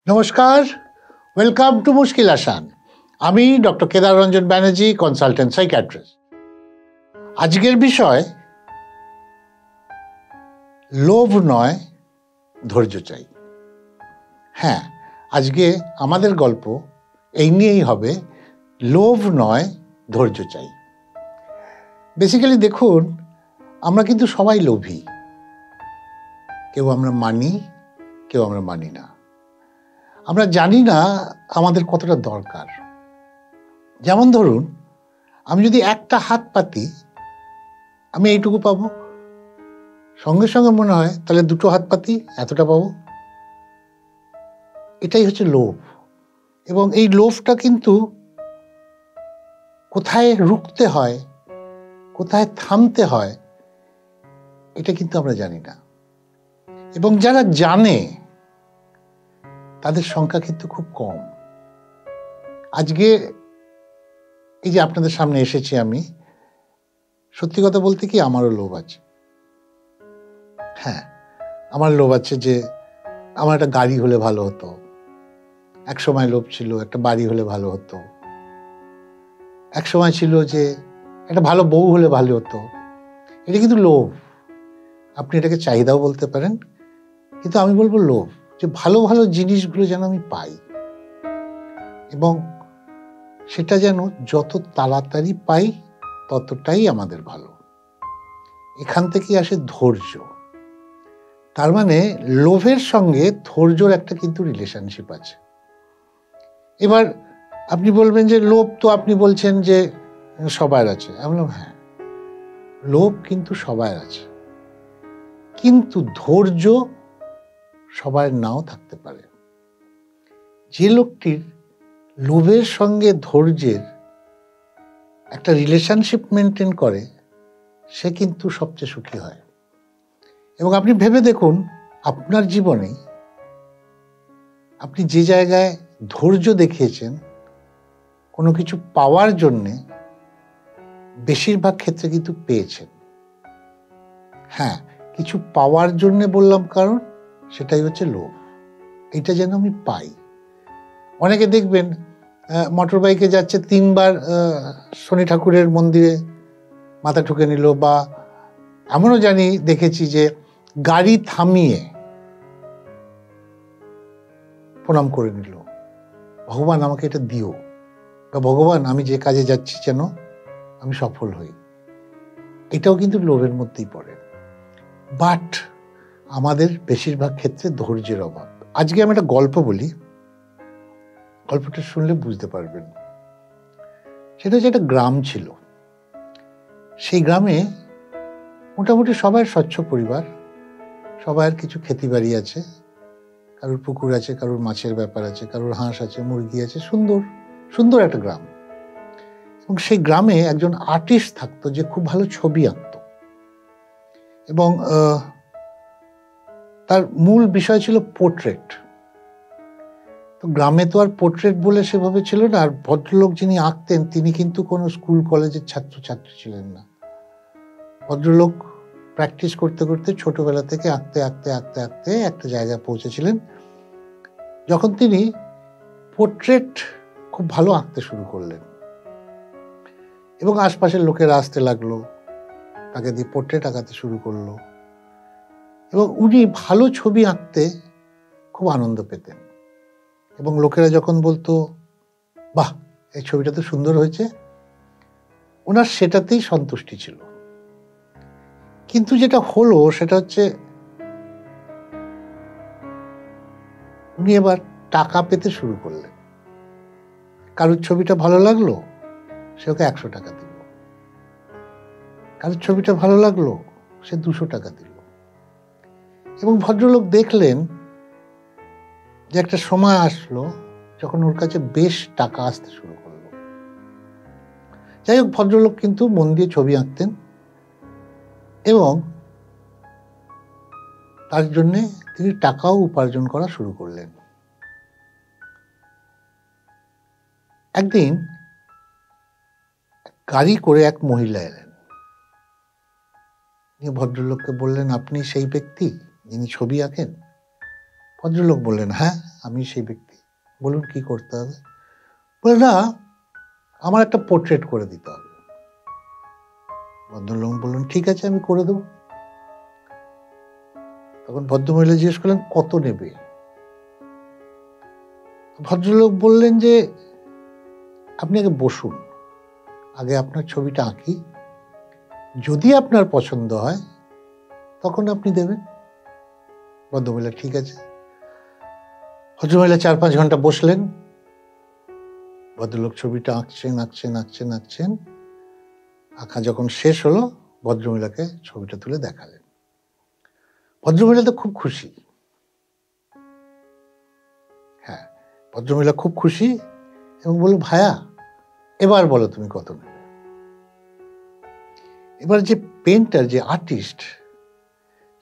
নমস্কার, welcome to মুশকিল আসান। আমি doctor Kedar Ranjan Banerjee, consultant psychiatrist. আজকের বিষয় লোভ নয়, ধৈর্য চাই। হ্যাঁ, আজকে আমাদের গল্প এই নিয়েই হবে, লোভ নয়, ধৈর্য চাই। বেসিক্যালি দেখুন, আমরা কিন্তু সবাই লোভী। কেউ আমরা মানি, কেউ আমরা মানি না। আমরা জানি না আমাদের কতটা দরকার। যেমন ধরুন, আমি যদি একটা হাত পাতি, আমি এইটুকু পাবো, সঙ্গে সঙ্গে মনে হয় তাহলে দুটো হাত পাতি, এতটা পাবো। এটাই হচ্ছে লোভ। এবং এই লোভটা কিন্তু কোথায় রুখতে হয়, কোথায় থামতে হয়, এটা কিন্তু আমরা জানি না। এবং যারা জানে তাদের সংখ্যা কিন্তু খুব কম। আজকে এই যে আপনাদের সামনে এসেছি আমি, সত্যি কথা বলতে কি, আমারও লোভ আছে। হ্যাঁ, আমার লোভ আছে যে আমার একটা গাড়ি হলে ভালো হতো। এক সময় লোভ ছিল একটা বাড়ি হলে ভালো হতো। এক সময় ছিল যে একটা ভালো বউ হলে ভালো হতো। এটা কিন্তু লোভ। আপনি এটাকে চাহিদাও বলতে পারেন, কিন্তু আমি বলবো লোভ। যে ভালো ভালো জিনিসগুলো যেন আমি পাই, এবং সেটা যেন যত তাড়াতাড়ি পাই ততটাই আমাদের ভালো। এখান থেকেই আসে ধৈর্য। তার মানে লোভের সঙ্গে ধৈর্যর একটা কিন্তু রিলেশনশিপ আছে। এবার আপনি বলবেন যে লোভ তো আপনি বলছেন যে সবার আছে। আমি বললাম হ্যাঁ, লোভ কিন্তু সবার আছে, কিন্তু ধৈর্য সবার নাও থাকতে পারে। যে লোকটির লোভের সঙ্গে ধৈর্যের একটা রিলেশনশিপ মেনটেন করে, সে কিন্তু সবচেয়ে সুখী হয়। এবং আপনি ভেবে দেখুন, আপনার জীবনে আপনি যে জায়গায় ধৈর্য দেখিয়েছেন কোনো কিছু পাওয়ার জন্যে, বেশিরভাগ ক্ষেত্রে কিন্তু পেয়েছেন। হ্যাঁ, কিছু পাওয়ার জন্যে বললাম, কারণ সেটাই হচ্ছে লোভ। এটা যেন আমি পাই। অনেকে দেখবেন মোটর বাইকে যাচ্ছে, 3বার শনি ঠাকুরের মন্দিরে মাথা ঠুকে নিল, বা এমনও দেখেছি যে গাড়ি থামিয়ে প্রণাম করে নিল, ভগবান আমাকে এটা দিও, বা ভগবান আমি যে কাজে যাচ্ছি যেন আমি সফল হই। এটাও কিন্তু লোভের মধ্যেই পড়ে। বাট আমাদের বেশিরভাগ ক্ষেত্রে ধৈর্যের অভাব। আজকে আমি একটা গল্প বলি, গল্পটা শুনলে বুঝতে পারবেন। সেটা হচ্ছে একটা গ্রাম ছিল। সেই গ্রামে মোটামুটি সবাই স্বচ্ছ পরিবার, সবার কিছু ক্ষেতি বাড়ি আছে, কারোর পুকুর আছে, কারোর মাছের ব্যাপার আছে, কারোর হাঁস আছে, মুরগি আছে। সুন্দর সুন্দর একটা গ্রাম। এবং সেই গ্রামে একজন আর্টিস্ট থাকতো যে খুব ভালো ছবি আঁকতো, এবং তার মূল বিষয় ছিল পোর্ট্রেট। তো গ্রামে তো আর পোর্ট্রেট বলে সেভাবে ছিল না। আর ভদ্রলোক যিনি আঁকতেন, তিনি কিন্তু কোনো স্কুল কলেজের ছাত্রছাত্রী ছিলেন না। ভদ্রলোক প্র্যাকটিস করতে করতে ছোটবেলা থেকে আঁকতে আঁকতে আঁকতে আঁকতে একটা জায়গায় পৌঁছেছিলেন, যখন তিনি পোর্ট্রেট খুব ভালো আঁকতে শুরু করলেন। এবং আশপাশের লোকেরা আসতে লাগলো, তাকে দিয়ে পোর্ট্রেট আঁকাতে শুরু করলো। এবং উনি ভালো ছবি আঁকতে খুব আনন্দ পেতেন। এবং লোকেরা যখন বলতো, বাহ, এই ছবিটা তো সুন্দর হয়েছে, ওনার সেটাতেই সন্তুষ্টি ছিল। কিন্তু যেটা হলো সেটা হচ্ছে, উনি এবার টাকা পেতে শুরু করলেন। কারোর ছবিটা ভালো লাগলো, সে ওকে 100 টাকা দিল। কারোর ছবিটা ভালো লাগলো, সে 200 টাকা দিল। এবং ভদ্রলোক দেখলেন যে একটা সময় আসলো যখন ওর কাছে বেশ টাকা আসতে শুরু করলো। যাই হোক, ভদ্রলোক কিন্তু মন দিয়ে ছবি আঁকতেন, এবং তার জন্যে তিনি টাকাও উপার্জন করা শুরু করলেন। একদিন গাড়ি করে এক মহিলা এলেন। ভদ্রলোককে বললেন, আপনি সেই ব্যক্তি যিনি ছবি আঁকেন? ভদ্রলোক বললেন, হ্যাঁ, আমি সেই ব্যক্তি, বলুন কি করতে হবে? বলে না, আমার একটা পোর্ট্রেট করে দিতে হবে। ভদ্রলোক বললেন ঠিক আছে, আমি করে দেবো। তখন ভদ্রমহিলা জিজ্ঞেস করলেন কত নেবে? ভদ্রলোক বললেন যে আপনি আগে বসুন, আগে আপনার ছবিটা আঁকি, যদি আপনার পছন্দ হয় তখন আপনি দেবেন। ভদ্রমহিলা ঠিক আছে। ভদ্রমহিলা 4-5 ঘন্টা বসলেন। ভদ্রলোক ছবিটা আঁকছেন। আঁকা যখন শেষ হলো, ভদ্রমহিলাকে ছবিটা তুলে দেখালেন। ভদ্রমহিলা তো খুব খুশি। হ্যাঁ, ভদ্রমহিলা খুব খুশি এবং বলল ভায়া, এবার বলো তুমি কত নেবে? এবার যে পেন্টার, যে আর্টিস্ট,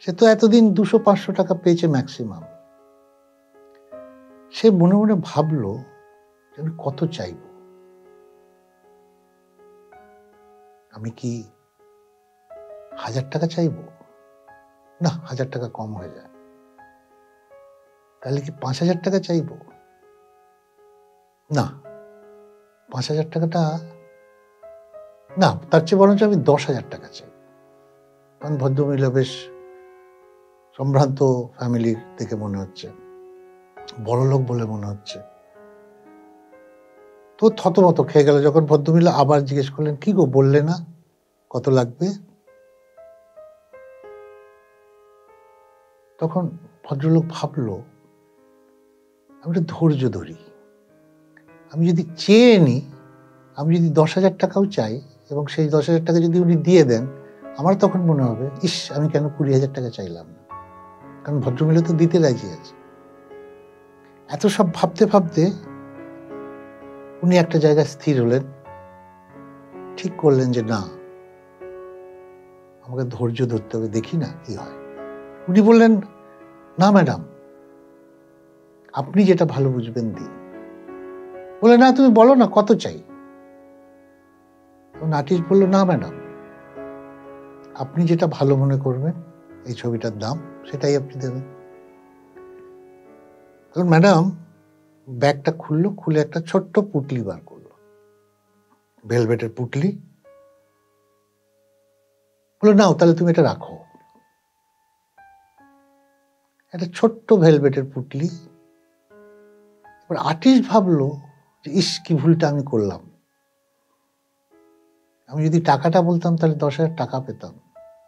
সে তো এতদিন 200-500 টাকা পেয়েছে ম্যাক্সিমাম। সে মনে মনে ভাবলো যে আমি কত চাইব? আমি কি 1000 টাকা চাইব? না, 1000 টাকা কম হয়ে যায়। তাহলে কি 5000 টাকা চাইব? না, 5000 টাকাটা না, তার চেয়ে বরঞ্চ আমি 10,000 টাকা চাই। কারণ ভদ্রমহিলা বেশ সম্ভ্রান্ত ফ্যামিলির থেকে মনে হচ্ছে, বড়লোক বলে মনে হচ্ছে। তো থতমত খেয়ে গেল যখন ভদ্রমহিলা আবার জিজ্ঞেস করলেন কি গো, বললে না কত লাগবে? তখন ভদ্রলোক ভাবলো আমি একটু ধৈর্য ধরি, আমি যদি চেয়ে নিই, আমি যদি 10,000 টাকাও চাই এবং সেই 10,000 টাকা যদি উনি দিয়ে দেন, আমার তখন মনে হবে ইস, আমি কেন 20,000 টাকা চাইলাম না। কারণ ভদ্রমহিলা তো দিতে রাজি আছে। এত সব ভাবতে ভাবতে উনি একটা জায়গায় স্থির হলেন, ঠিক করলেন যে না, আমাকে ধৈর্য ধরতে হবে, দেখি না কি হয়। উনি বললেন না ম্যাডাম, আপনি যেটা ভালো বুঝবেন দিন। বলে না, তুমি বলো না কত চাই। আর্টিস্ট বললো না ম্যাডাম, আপনি যেটা ভালো মনে করবেন এই ছবিটার দাম, সেটাই আপনি দেবেন। তখন ম্যাডাম ব্যাগটা খুললো, খুলে একটা ছোট্ট পুটলি বার করলো, ভেলভেটের পুটলি। বললো নাও তাহলে তুমি এটা রাখো। একটা ছোট্ট ভেলভেটের পুটলি। এবার আর্টিস্ট ভাবলো যে ইস, কি ভুলটা আমি করলাম। আমি যদি টাকাটা বলতাম তাহলে 10,000 টাকা পেতাম,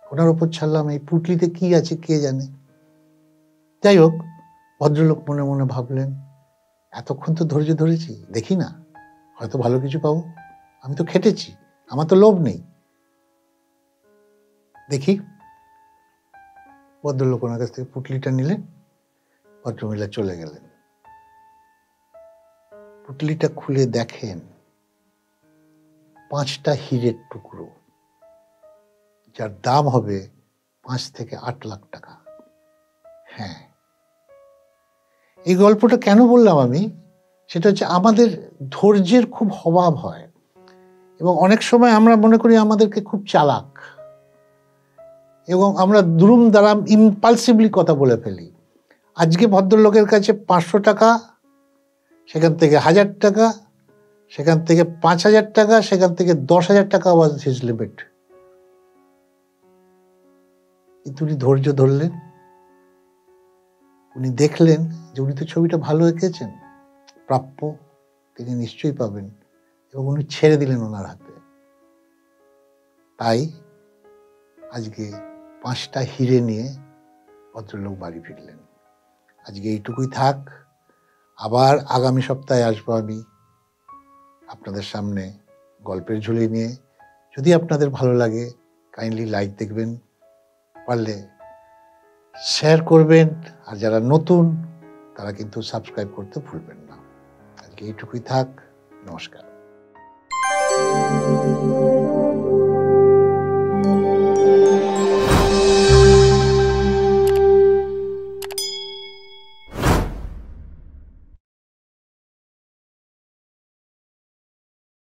ওনার উপর ছাড়লাম, এই পুটলিতে কি আছে কে জানে। যাই হোক, ভদ্রলোক মনে মনে ভাবলেন এতক্ষণ তো ধৈর্য ধরেছি, দেখি না, হয়তো ভালো কিছু পাবো। আমি তো খেটেছি, আমার তো লোভ নেই, দেখি। ভদ্রলোক ওনার কাছ থেকে পুটলিটা নিলেন, ভদ্রমহিলা চলে গেলেন। পুটলিটা খুলে দেখেন 5টা হীরের টুকরো, যার দাম হবে 5 থেকে 8 লাখ টাকা। হ্যাঁ, এই গল্পটা কেন বললাম আমি, সেটা হচ্ছে আমাদের ধৈর্যের খুব অভাব হয় এবং অনেক সময় আমরা মনে করি আমাদেরকে খুব চালাক এবং আমরা দুরুম দারাম ইম্পালসিভলি কথা বলে ফেলি। আজকে ভদ্রলোকের কাছে 500 টাকা, সেখান থেকে 1000 টাকা, সেখান থেকে 5,000 টাকা, সেখান থেকে 10,000 টাকা ওয়াজ হিজ লিমিট। কিন্তু উনি ধৈর্য ধরলেন, উনি দেখলেন যে উনি তো ছবিটা ভালো এঁকেছেন, প্রাপ্য তিনি নিশ্চয়ই পাবেন, এবং উনি ছেড়ে দিলেন ওনার হাতে। তাই আজকে 5টা হিরে নিয়ে ভদ্রলোক বাড়ি ফিরলেন। আজকে এইটুকুই থাক, আবার আগামী সপ্তাহে আসবো আমি আপনাদের সামনে গল্পের ঝুলি নিয়ে। যদি আপনাদের ভালো লাগে কাইন্ডলি লাইক দেখবেন, পারলে শেয়ার করবেন, আর যারা নতুন তারা কিন্তু সাবস্ক্রাইব করতে ভুলবেন না। আজকে এইটুকুই থাক, নমস্কার।